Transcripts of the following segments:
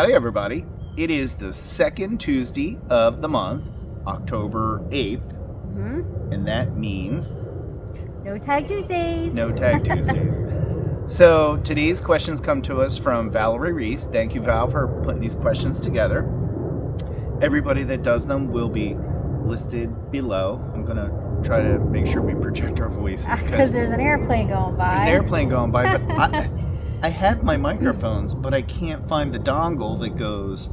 Howdy, everybody. It is the second Tuesday of the month, October 8th, and that means No Tag Tuesdays. no Tag Tuesdays. So today's questions come to us from Valerie Reese. Thank you, Val, for putting these questions together. Everybody that does them will be listed below. I'm going to try to make sure we project our voices. Because there's an airplane going by. An airplane going by, but I have my microphones, but I can't find the dongle that goes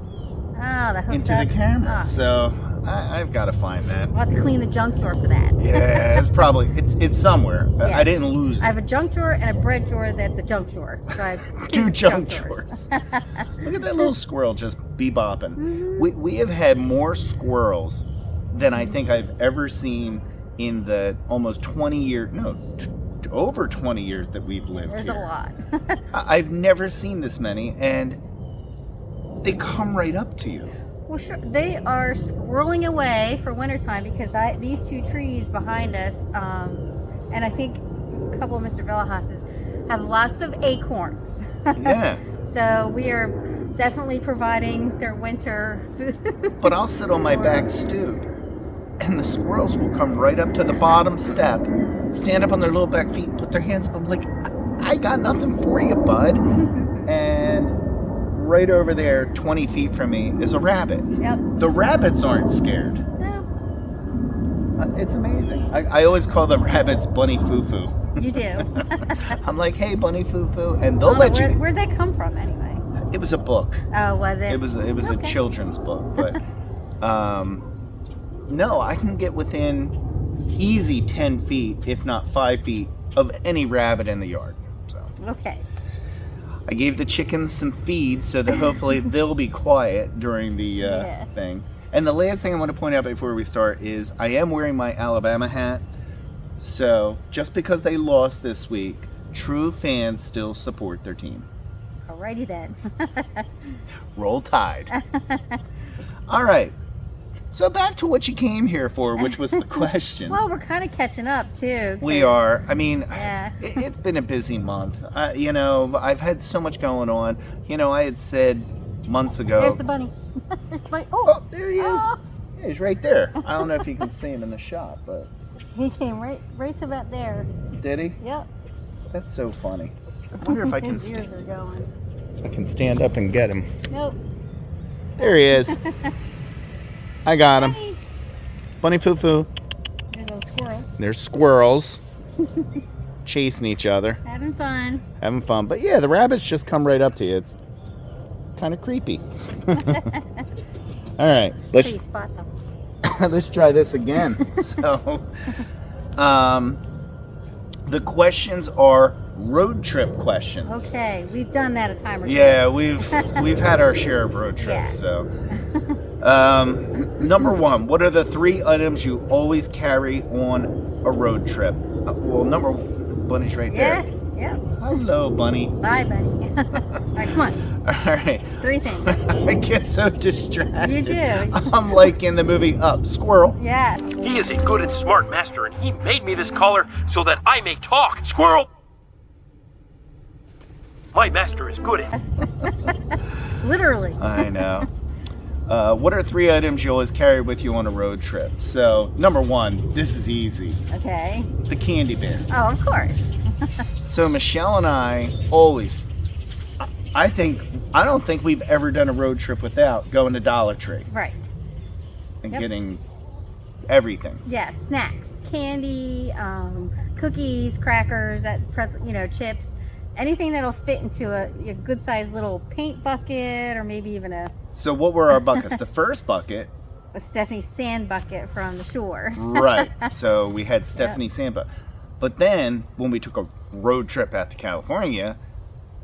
that hooks into up. the camera. Oh. So I've got to find that. We'll have to clean the junk drawer for that. Yeah, it's probably it's somewhere. Yes. I didn't lose it. I have a junk drawer and a bread drawer that's a junk drawer. So I have Two junk drawers. drawers. Look at that little squirrel just bebopping. Mm-hmm. We have had more squirrels than I think I've ever seen in the almost 20 years, over 20 years that we've lived There's here. a lot. I've never seen this many, and they come right up to you. Well, sure. They are squirreling away for wintertime because these two trees behind us, and I think a couple of Mr. Villahas's have lots of acorns. Yeah. So we are definitely providing their winter food. But I'll sit on my back stoop, and the squirrels will come right up to the bottom step, stand up on their little back feet, and put their hands up. I'm like, I got nothing for you, bud. And right over there, 20 feet from me, is a rabbit. Yep. The rabbits aren't scared. No, It's amazing. I always call the rabbits Bunny Foo Foo. you do. I'm like, hey, Bunny Foo Foo, and they'll let you. Where'd that come from anyway? It was a book. Oh, was it? It was a Okay. children's book, but no, I can get within easy 10 feet, if not 5 feet, of any rabbit in the yard. So Okay. I gave the chickens some feed so that hopefully they'll be quiet during the Yeah. thing. And the last thing I want to point out before we start is I am wearing my Alabama hat. So just because they lost this week, true fans still support their team. Alrighty then. Roll Tide. All right. So back to what you came here for, which was the questions. Well, we're kind of catching up too. We 'cause- are. I mean, Yeah. it's been a busy month. I've had so much going on. I had said months ago. There's the bunny. Bunny. Oh, there he is. Oh. Yeah, he's right there. I don't know if you can see him in the shot, but He came right to about there. did he? Yep. That's so funny. I wonder if I can His ears stand. are going. If I can stand up and get him. Nope. There he is. I got him. Bunny. Bunny Foo Foo. There's those squirrels. There's squirrels chasing each other, Having fun. having fun. But yeah, the rabbits just come right up to you. It's kind of creepy. All right, So you spot them. let's try this again. So, the questions are road trip questions. Okay, we've done that a time or two. Yeah, we've had our share of road trips. Yeah. So, number one, what are the 3 items you always carry on a road trip? Well, Bunny's right Yeah. there. Yep. Hello, Bunny. Bye, bunny. All right, come on. All right. 3 things. I get so distracted. You do. I'm like in the movie Up. Squirrel. Yeah. He is a good and smart master, and he made me this collar so that I may talk. Squirrel! My master is good at... Literally. I know. What are 3 items you always carry with you on a road trip? So, number 1, this is easy. Okay. The candy basket. Oh, of course. So Michelle and I always, I don't think we've ever done a road trip without going to Dollar Tree Right. and Yep. getting everything. Yeah, snacks, candy, cookies, crackers, chips, anything that'll fit into a good-sized little paint bucket, or maybe even a So what were our buckets? The first bucket, Stephanie's sand bucket from the shore. right. So we had Stephanie Sampa. But then when we took a road trip out to California,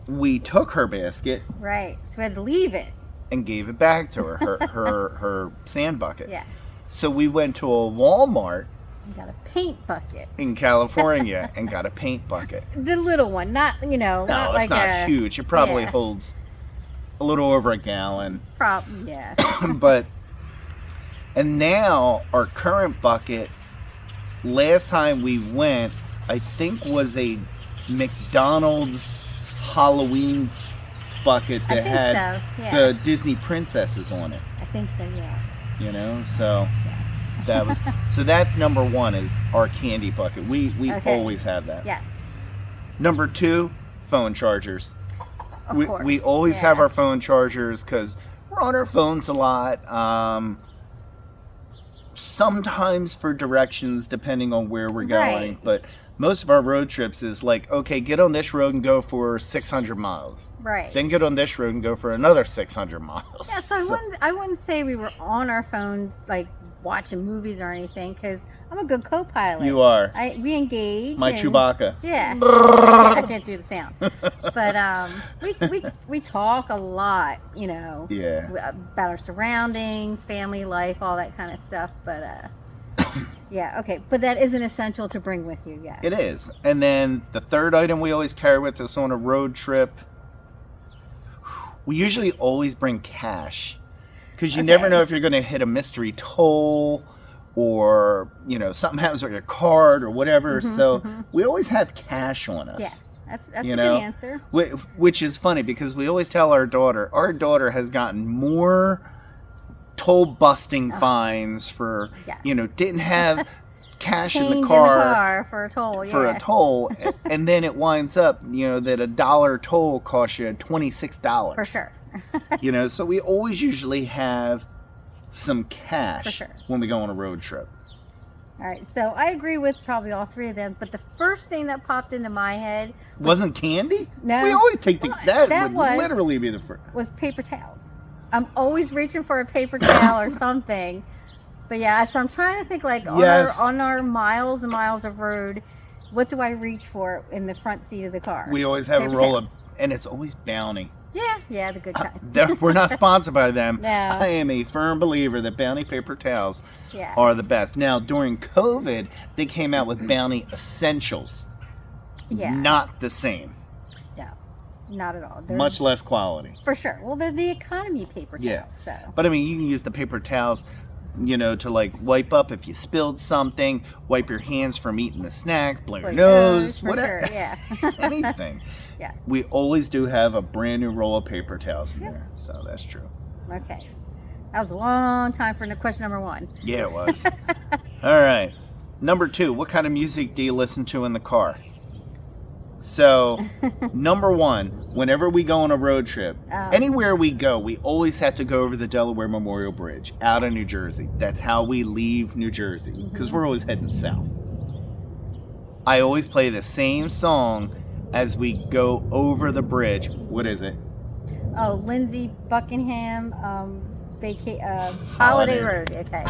we took her basket Right. So we had to leave it. and gave it back to her, her sand bucket. Yeah. So we went to a Walmart We got a paint bucket. in California and got a paint bucket. The little one, not No, not it's like not huge. It probably yeah. holds a little over a gallon. Yeah. And now our current bucket, last time we went, I think was a McDonald's Halloween bucket I that think had so. Yeah. the Disney princesses on it. I think so. Yeah. You know, so Yeah. that was so that's number one is our candy bucket. We Okay. always have that. Yes. Number two, phone chargers. Of we course. always Yeah. have our phone chargers because we're on our phones a lot. Sometimes for directions, depending on where we're going. Right. But most of our road trips is like, okay, get on this road and go for 600 miles. Right. Then get on this road and go for another 600 miles. Yeah, so I wouldn't say we were on our phones like watching movies or anything because I'm a good co-pilot. You are. We engage. My and- Chewbacca. Yeah. I can't do the sound. But we talk a lot, you know, Yeah. about our surroundings, family life, all that kind of stuff. But yeah, okay. But that isn't essential to bring with you, yes. It is. And then the third item we always carry with us on a road trip, we usually always bring cash. Because you never Okay. know if you're going to hit a mystery toll or, you know, something happens with your card or whatever. So we always have cash on us. Yeah, that's You a know? good answer. Which is funny because we always tell our daughter has gotten more toll busting fines for, Yes. you know, didn't have cash Change in the car for a toll, yeah. for a toll, and then it winds up, you know, that $1 toll costs you $26. For sure. You know, so we always usually have some cash For sure. when we go on a road trip. All right, so I agree with probably all three of them, but the first thing that popped into my head Wasn't candy? No. We always take the, Well, that that would was- literally be the first. was paper towels. I'm always reaching for a paper towel or something. But yeah, so I'm trying to think like Yes. on our miles and miles of road, what do I reach for in the front seat of the car? We always have Paper a roll towels. of, and it's always Bounty. Yeah, the good kind. We're not sponsored by them. No. I am a firm believer that Bounty paper towels Yeah. are the best. Now, during COVID, they came out with Bounty Essentials. Yeah. Not the same. No, not at all. They're, Much less quality. for sure. Well, they're the economy paper towels. Yeah. So But I mean, you can use the paper towels, you know, to like wipe up if you spilled something, wipe your hands from eating the snacks, blow your for nose, for whatever. sure. Yeah. Anything. Yeah. We always do have a brand new roll of paper towels in Yep. there. So that's true. Okay. That was a long time for question number one. Yeah, it was. All right. Number two, what kind of music do you listen to in the car? So, number one, whenever we go on a road trip, anywhere we go, we always have to go over the Delaware Memorial Bridge out of New Jersey. That's how we leave New Jersey because we're always heading south. I always play the same song as we go over the bridge. What is it? Oh, Lindsey Buckingham, Holiday Road. Okay.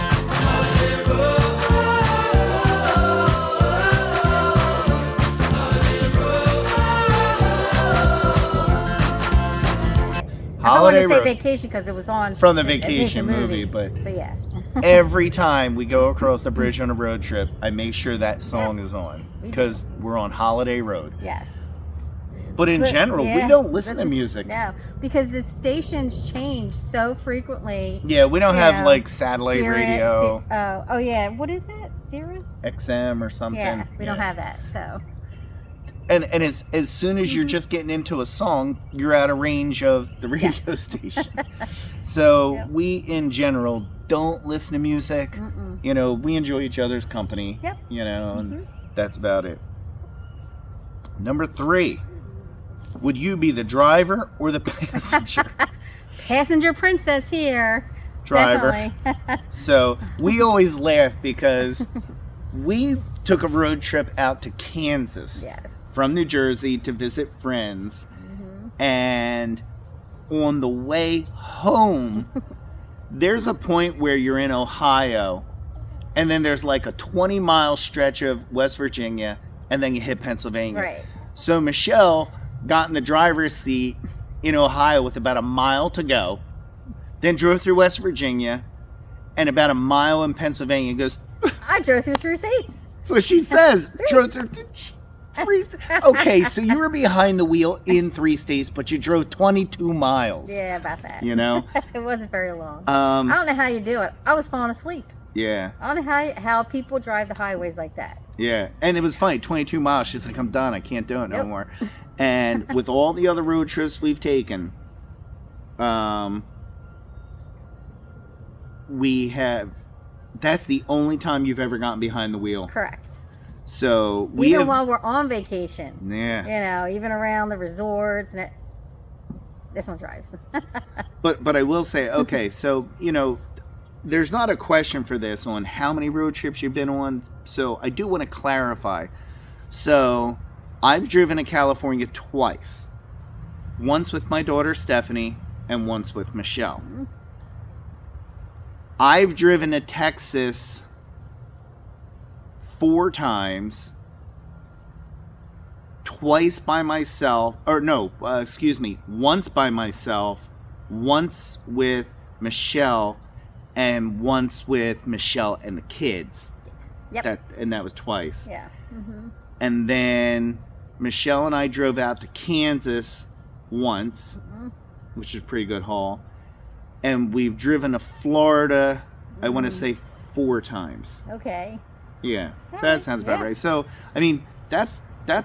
I wanted to say Road. Vacation because it was on From the Vacation movie, but yeah. every time we go across the bridge on a road trip, I make sure that song is on We do. because we're on Holiday Road. Yes. But in But, general, yeah, we don't listen to that's- music. No, because the stations change so frequently. Yeah, we don't You have know, like satellite Sirius- radio, oh yeah, what is that? Sirius? XM or something. Yeah, we don't have that. So And as soon as you're just getting into a song, you're out of range of the radio Yes. station. So Yep. we in general don't listen to music. mm-mm. You know, we enjoy each other's company. Yep. You know, and Mhm. that's about it. Number three, would you be the driver or the passenger? Passenger princess here. Driver. Definitely. So we always laugh because we took a road trip out to Kansas Yes. from New Jersey to visit friends. hmm And on the way home, there's a point where you're in Ohio, and then there's like a 20-mile stretch of West Virginia, and then you hit Pennsylvania. Right. So Michelle got in the driver's seat in Ohio with about a mile to go, then drove through West Virginia, and about a mile in Pennsylvania. Goes, I drove through 3 states. that's what she says. Drove through three. Okay, so you were behind the wheel in 3 states, but you drove 22 miles. Yeah, about that. You know? It wasn't very long. I don't know how you do it. I was falling asleep. Yeah, I don't know how people drive the highways like that. yeah. And it was funny, 22 miles. She's like, I'm done. I can't do it no Nope. more. And with all the other road trips we've taken, we have. That's the only time you've ever gotten behind the wheel. Correct. So we Even have, while we're on vacation. yeah. You know, even around the resorts and this one drives. But I will say, okay, so there's not a question for this on how many road trips you've been on. So I do want to clarify. So I've driven to California twice. Once with my daughter Stephanie and once with Michelle. Mm-hmm. I've driven to Texas 4 times. Twice by myself, once by myself, once with Michelle, and once with Michelle and the kids. Yep. That was twice. Yeah. Mm-hmm. And then Michelle and I drove out to Kansas once, which is a pretty good haul. And we've driven to Florida, I want to say 4 times. Okay. Yeah, so All that right, sounds about yeah. right. So, I mean, that's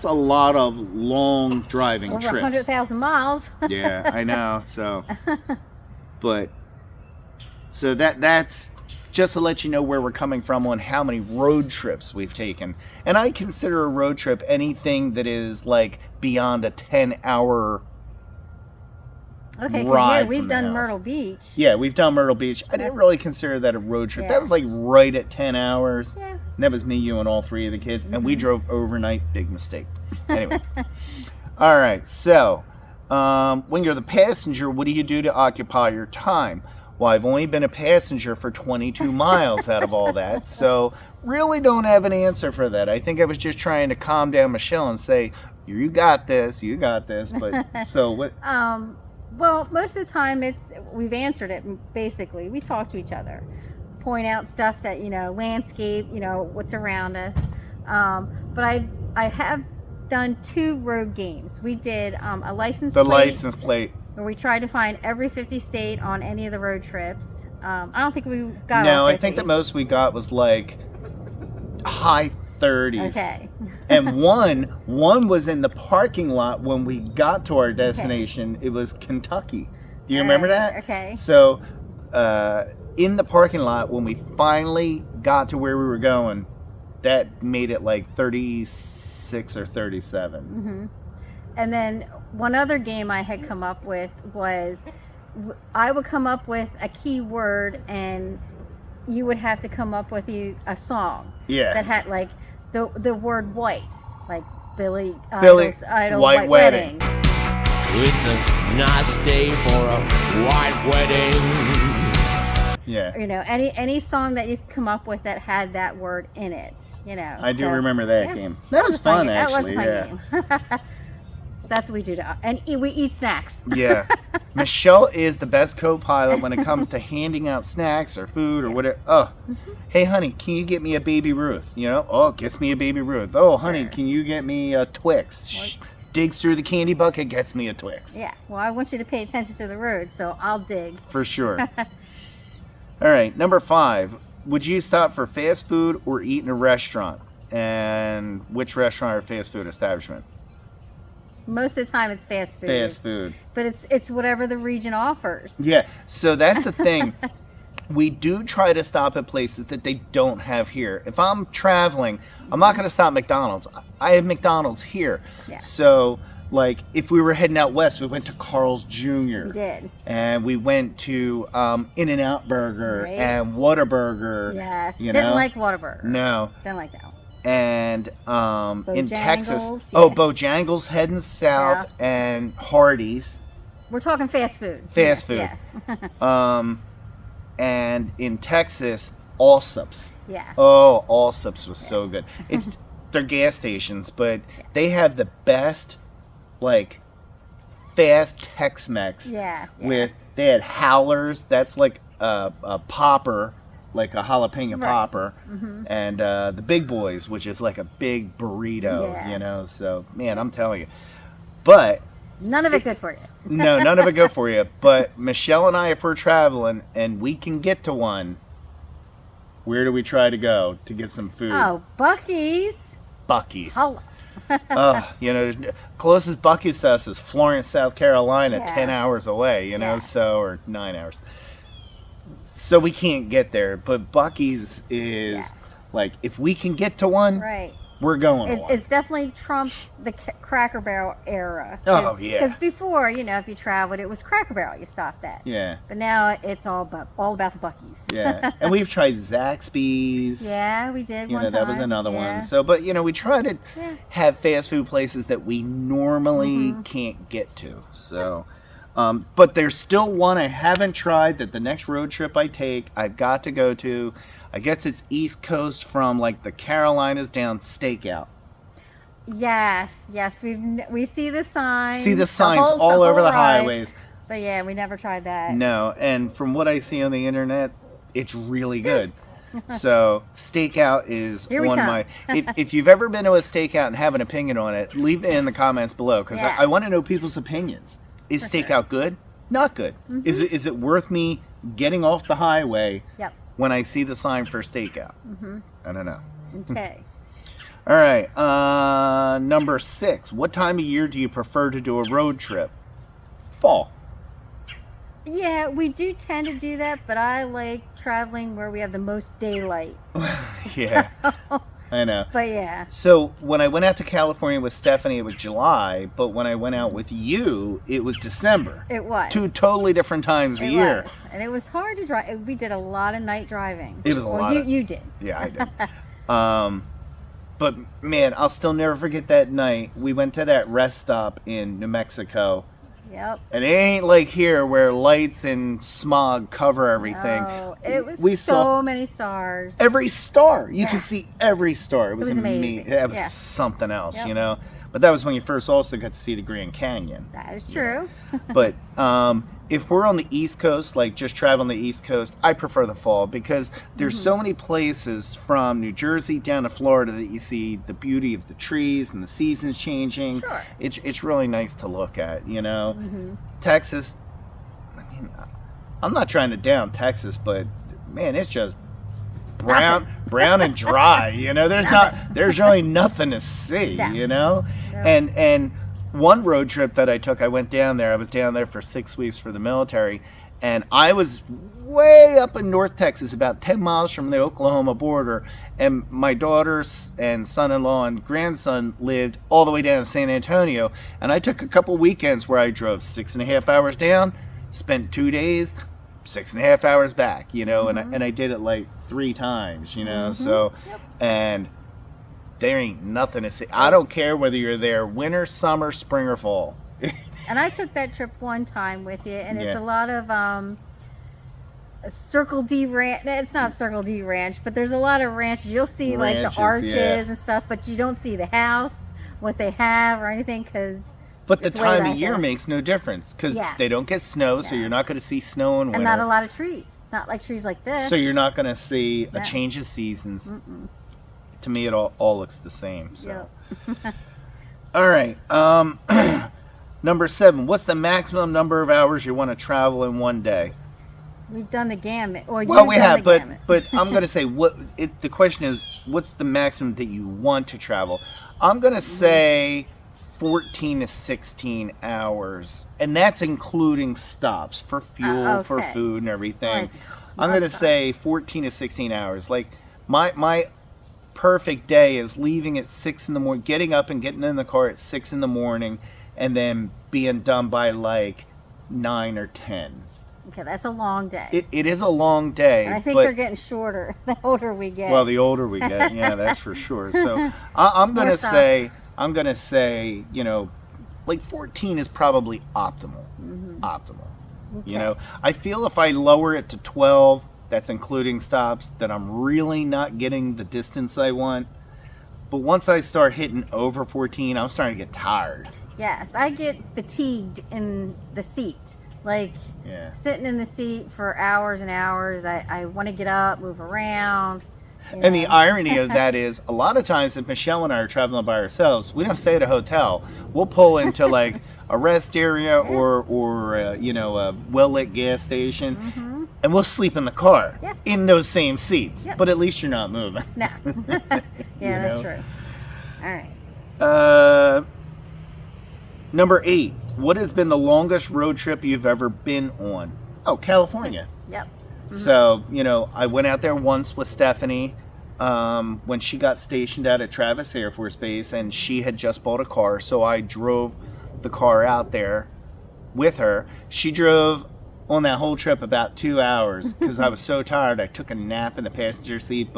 a lot of long driving Over trips. 100,000 miles. Yeah, I know. So, but so that's just to let you know where we're coming from on how many road trips we've taken. And I consider a road trip anything that is like beyond a 10-hour. Okay, ride because we've from the done house. Myrtle Beach. Yeah, we've done Myrtle Beach. I didn't That's- really consider that a road trip. Yeah. That was like right at 10 hours. Yeah. And that was me, you, and all 3 of the kids. And we drove overnight. Big mistake. Anyway. All right. So, when you're the passenger, what do you do to occupy your time? Well, I've only been a passenger for 22 miles out of all that. So, really don't have an answer for that. I think I was just trying to calm down Michelle and say, you got this. You got this. But so what? Well, most of the time we've answered it basically. We talk to each other, point out stuff that, landscape, what's around us. But I have done 2 road games. We did a license plate where we tried to find every 50 state on any of the road trips. I don't think we got all 50. I think the most we got was like high 30s. Okay. And one was in the parking lot when we got to our destination. Okay. It was Kentucky. Do you remember that? Okay. So in the parking lot when we finally got to where we were going, that made it like 36 or 37. Mm-hmm. And then one other game I had come up with was I would come up with a key word and you would have to come up with a song that had like the word white, like Billy Idol White Wedding. It's a nice day for a white wedding. Yeah. Any song that you could come up with that had that word in it, I do remember that game. That was fun, actually. That was a fun game. So that's what we do. And we eat snacks. Yeah. Michelle is the best co-pilot when it comes to handing out snacks or food or whatever. Oh, hey, honey, can you get me a Baby Ruth? Gets me a Baby Ruth. Oh, honey, can you get me a Twix? Digs through the candy bucket, gets me a Twix. Yeah. Well, I want you to pay attention to the road, so I'll dig. For sure. All right, number 5. Would you stop for fast food or eat in a restaurant? And which restaurant or fast food establishment? Most of the time it's fast food. Fast food. But it's whatever the region offers. Yeah, so that's the thing. We do try to stop at places that they don't have here. If I'm traveling, I'm not going to stop at McDonald's. I have McDonald's here. Yeah. So, like, if we were heading out west, we went to Carl's Jr. We did. And we went to In-N-Out Burger Right. and Whataburger. Yes. You Didn't know? like Whataburger. No. Didn't like that one. And in Texas, yeah. Bojangles heading south, and Hardee's. We're talking fast food. Fast food. Yeah. And in Texas, Allsup's. Yeah. Oh, Allsup's was so good. It's they're gas stations, but they have the best, like, fast Tex-Mex. Yeah. They had howlers. That's like a popper, like a jalapeno popper, and the Big Boys, which is like a big burrito. So, man, I'm telling you. But none of it good for you. no, none of it good for you. But Michelle and I, if we're traveling and we can get to one, where do we try to go to get some food? Oh, Buc-ee's. Buc-ee's. Hello. Closest Buc-ee's to us is Florence, South Carolina, Yeah. 10 hours away, Yeah. or 9 hours. So we can't get there, but Buc-ee's is Yeah. like, if we can get to one, Right. we're going to one. It's definitely trumped the Cracker Barrel era. Oh, yeah. Because before, if you traveled, it was Cracker Barrel you stopped at. Yeah, But now it's all about the Buc-ee's. yeah. And we've tried Zaxby's. Yeah, we did one time. That was another Yeah. one. So, but, we try to Yeah. have fast food places that we normally can't get to. So, but there's still one I haven't tried that the next road trip I take, I've got to go to. I guess it's East Coast from like the Carolinas down, Stakeout. Yes, we see the signs. See the signs all over the ride. highways. But yeah, we never tried that. No, and from what I see on the internet, it's really good. So Stakeout is Here we one of come. my. If you've ever been to a Stakeout and have an opinion on it, leave it in the comments below because Yeah. I want to know people's opinions. Is For Stakeout sure. good? Not good. Is it worth me getting off the highway Yep. when I see the sign for Stakeout? I don't know. Okay. All right, number 6. What time of year do you prefer to do a road trip? Fall. Yeah, we do tend to do that, but I like traveling where we have the most daylight. Yeah, I know. But yeah. So when I went out to California with Stephanie, it was July, but when I went out with you, it was December. It was. 2 totally different times a year. Was. And it was hard to drive. We did a lot of night driving. It was a lot You, of- you did. Yeah, I did. But man, I'll still never forget that night. We went to that rest stop in New Mexico. Yep. And it ain't like here where lights and smog cover everything. Oh, it was We so saw many stars. every star. You could see every star. It was amazing. That was Yeah. something else, Yep. But that was when you first also got to see the Grand Canyon. That is true. But if we're on the East Coast, like just traveling the East Coast, I prefer the fall because there's so many places from New Jersey down to Florida that you see the beauty of the trees and the seasons changing. Sure. It's really nice to look at, Texas, I mean, I'm not trying to down Texas, but man, it's just brown and dry. There's really nothing to see. No. And one road trip that I took, I went down there. I was down there for 6 weeks for the military, and I was way up in North Texas, about 10 miles from the Oklahoma border. And my daughters and son-in-law and grandson lived all the way down in San Antonio. And I took a couple weekends where I drove 6.5 hours down, spent 2 days, 6.5 hours back, and I did it like 3 times, so, and there ain't nothing to see. I don't care whether you're there winter, summer, spring, or fall. And I took that trip one time with you, and it's Yeah. a lot of Circle D Ranch. It's not Circle D Ranch, but there's a lot of ranches. You'll see like Ranches, the arches yeah. and stuff, but you don't see the house, what they have, or anything, because But the It's way time back of year there. makes no difference because Yeah. they don't get snow, so No. you're not going to see snow in winter. and not a lot of trees, not like trees like this. So you're not going to see a No. change of seasons. To me, it all looks the same. So. Yep. All right. Number 7. What's the maximum number of hours you want to travel in one day? We've done the gamut, or Well, you've we done have, the but gamut. but I'm gonna say the question is, what's the maximum that you want to travel? I'm gonna say 14 to 16 hours, and that's including stops for fuel, for okay. food, and everything. Like, I'm gonna nonstop. say 14 to 16 hours. Like my perfect day is leaving at 6 in the morning, getting up and getting in the car at 6 in the morning, and then being done by like 9 or 10. Okay, that's a long day. It is a long day. And I think but, they're getting shorter the older we get. well, the older we get, yeah, that's for sure. So I'm More gonna stops. say, like 14 is probably optimal. Optimal. Okay. I feel if I lower it to 12, that's including stops, that I'm really not getting the distance I want. But once I start hitting over 14, I'm starting to get tired. Yes, I get fatigued in the seat. Like Yeah. sitting in the seat for hours and hours. I want to get up, move around. And the irony of that is, a lot of times if Michelle and I are traveling by ourselves, we don't stay at a hotel. We'll pull into like a rest area or a well-lit gas station, and we'll sleep in the car Yes. in those same seats. Yep. But at least you're not moving. No. Yeah, that's know? true. All right. Number 8. What has been the longest road trip you've ever been on? Oh, California. Yep. So, I went out there once with Stephanie when she got stationed out at Travis Air Force Base, and she had just bought a car. So I drove the car out there with her. She drove on that whole trip about 2 hours because I was so tired. I took a nap in the passenger seat,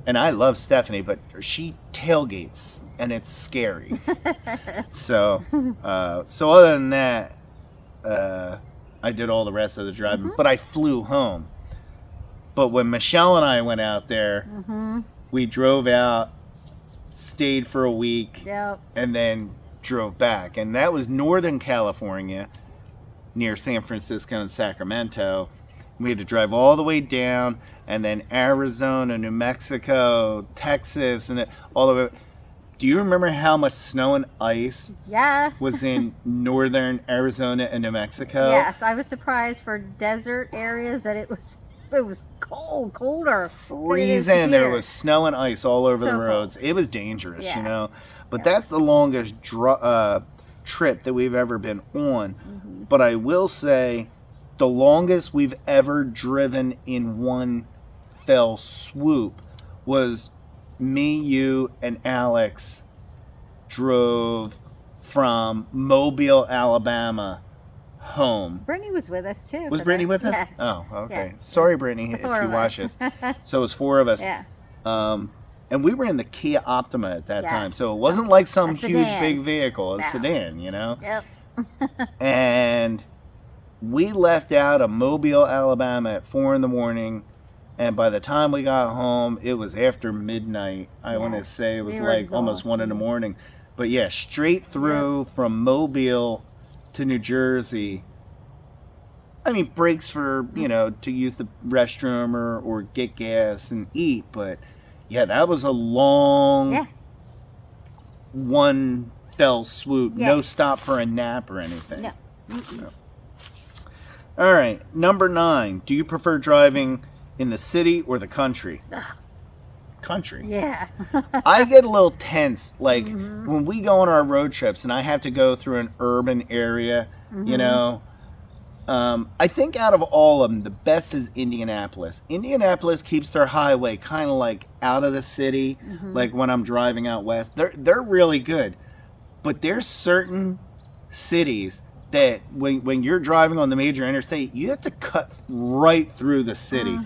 and I love Stephanie, but she tailgates and it's scary. So other than that, I did all the rest of the driving, but I flew home. But when Michelle and I went out there, we drove out, stayed for a week, Yep. and then drove back. And that was Northern California, near San Francisco and Sacramento. We had to drive all the way down, and then Arizona, New Mexico, Texas, and all the way. Do you remember how much snow and ice Yes. was in northern Arizona and New Mexico? Yes, I was surprised for desert areas that it was colder. Freezing. There here. was snow and ice all over the So roads. cold. It was dangerous, Yeah. But Yeah. that's the longest trip that we've ever been on. But I will say, the longest we've ever driven in one fell swoop was me, you, and Alex drove from Mobile, Alabama home. Brittany was with us too. Was for Brittany that. with us? Yes. Oh, okay. Yeah. Sorry, Brittany, The if four you of watch us. this. So it was 4 of us. Yeah. And we were in the Kia Optima at that Yes. time. So it wasn't like some A huge, sedan. big vehicle. A No. sedan, Yep. And we left out of Mobile, Alabama at 4 in the morning. And by the time we got home, it was after midnight. I want to Yes. say it was We were like almost 1 in the exhausted. morning. But yeah, straight through from Mobile to New Jersey. I mean, breaks for, to use the restroom or get gas and eat. But yeah, that was a long Yeah. one fell swoop. No Yes. stop for a nap or anything. No. All right, number 9. Do you prefer driving in the city or the country? Ugh. Country. Yeah. I get a little tense, like Mm-hmm. when we go on our road trips and I have to go through an urban area, I think out of all of them, the best is Indianapolis. Indianapolis keeps their highway kind of like out of the city, like when I'm driving out west. They're really good. But there's certain cities that when you're driving on the major interstate, you have to cut right through the city.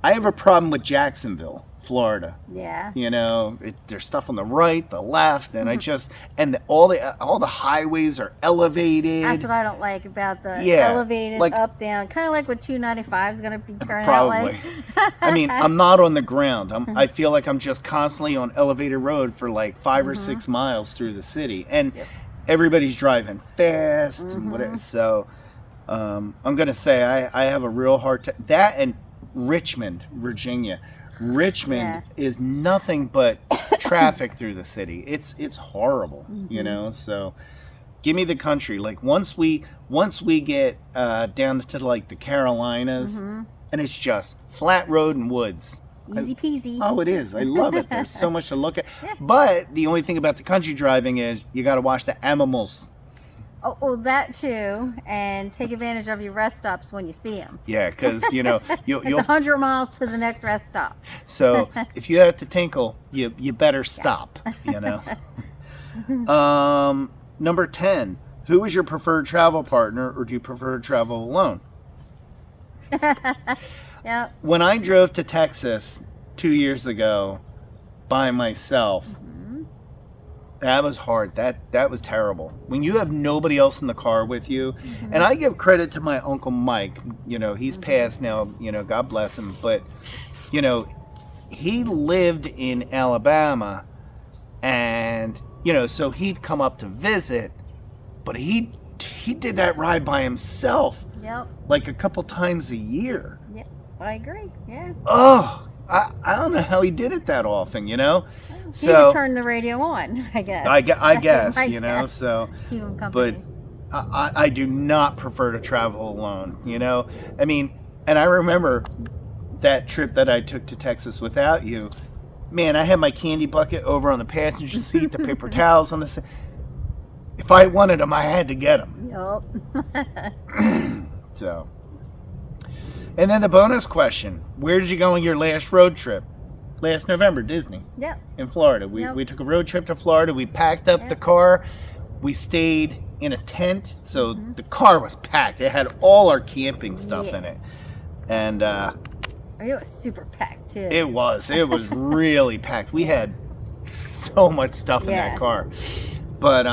I have a problem with Jacksonville, Florida. Yeah. There's stuff on the right, the left, and all the highways are elevated. That's what I don't like about the Yeah, elevated like- up down. Kind of like what 295 is going to be turning Probably. out like. I mean, I'm not on the ground. I feel like I'm just constantly on elevated road for like 5 or 6 miles through the city, and everybody's driving fast and whatever. So I'm gonna say I have a real hard time. That and Richmond, Virginia. Richmond is nothing but traffic through the city. It's horrible, So give me the country. Like once we get down to like the Carolinas, and it's just flat road and woods. Easy peasy. Oh, it is. I love it. There's so much to look at. But the only thing about the country driving is you got to watch the animals. Oh, that too, and take advantage of your rest stops when you see them. Yeah, because It's you'll 100 miles to the next rest stop. so if you have to tinkle, you better stop. Number 10. Who is your preferred travel partner, or do you prefer to travel alone? Yep. When I drove to Texas 2 years ago by myself, that was hard. That was terrible. When you have nobody else in the car with you, and I give credit to my Uncle Mike, he's passed now, God bless him, but, he lived in Alabama, and, so he'd come up to visit, but he did that ride by himself, Yep. like a couple times a year. Yep. I agree. Yeah. Oh, I don't know how he did it that often, He So would turn the radio on, I guess. I guess, I guess. so. Keep him But company. I do not prefer to travel alone, I mean, and I remember that trip that I took to Texas without you, man, I had my candy bucket over on the passenger seat, the paper towels on the seat. If I wanted them, I had to get them. Yup. So, and then the bonus question: where did you go on your last road trip? Last November, Disney Yep. in Florida. Yep. We took a road trip to Florida. We packed up Yep. the car. We stayed in a tent, so the car was packed. It had all our camping stuff in it, Yes. and It was super packed too. it was really packed. We had so much stuff in Yeah. that car. But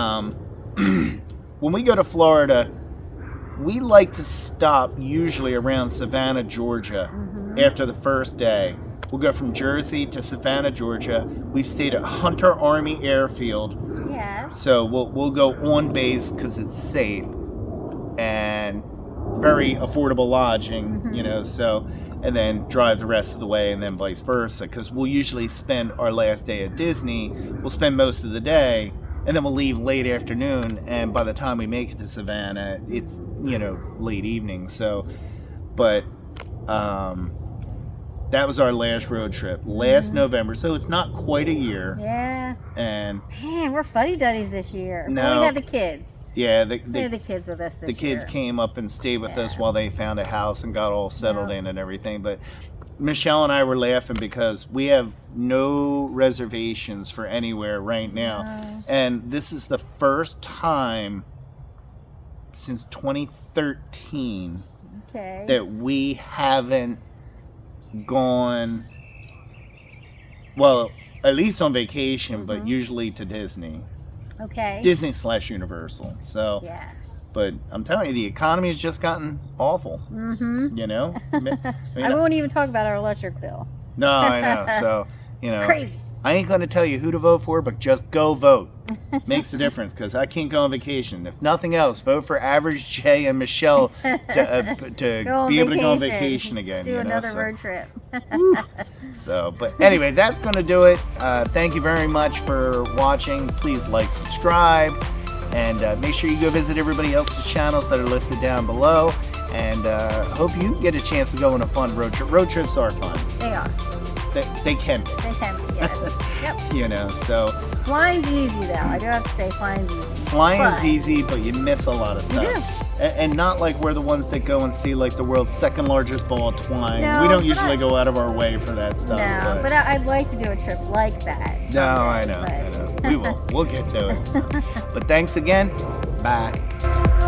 when we go to Florida, we like to stop usually around Savannah, Georgia. After the first day, we'll go from Jersey to Savannah, Georgia. We've stayed at Hunter Army Airfield, Yes. so we'll go on base because it's safe and very affordable lodging, you know. So, and then drive the rest of the way, and then vice versa. Because we'll usually spend our last day at Disney. We'll spend most of the day, and then we'll leave late afternoon. And by the time we make it to Savannah, it's, you know, late evening. So, but that was our last road trip last November. So it's not quite a year. Yeah. And Man, we're fuddy-duddies this year. But No. we had the kids. yeah, We had the kids with us the this kids year. came up and stayed with us Yeah. while they found a house and got all settled Yeah. in and everything. But Michelle and I were laughing because we have no reservations for anywhere right now. No. And this is the first time since 2013 Okay. that we haven't gone, well, at least on vacation, but usually to Disney. Okay. Disney/Universal. So, Yeah. but I'm telling you, the economy has just gotten awful. Mm-hmm. You know, I mean, I won't even talk about our electric bill. no, I know. So, you know, It's crazy. I ain't going to tell you who to vote for, but just go vote. Makes a difference because I can't go on vacation. If nothing else, vote for Average J and Michelle to Go on be able to go on vacation again. Do you know, another so. road trip. So, but anyway, that's going to do it. Thank you very much for watching. Please like, subscribe, and make sure you go visit everybody else's channels that are listed down below. And hope you get a chance to go on a fun road trip. Road trips are fun. They are. They can be, They can be, yes. Yep. you know. So Flying's easy, though. I do have to say flying's easy. flying's But- easy, but you miss a lot of You stuff. And not like we're the ones that go and see like the world's second largest ball of twine. No, We don't but usually I- go out of our way for that stuff. No, but I'd like to do a trip like that. no, I someday, know, but- I know. We will. We'll get to it. But thanks again. Bye.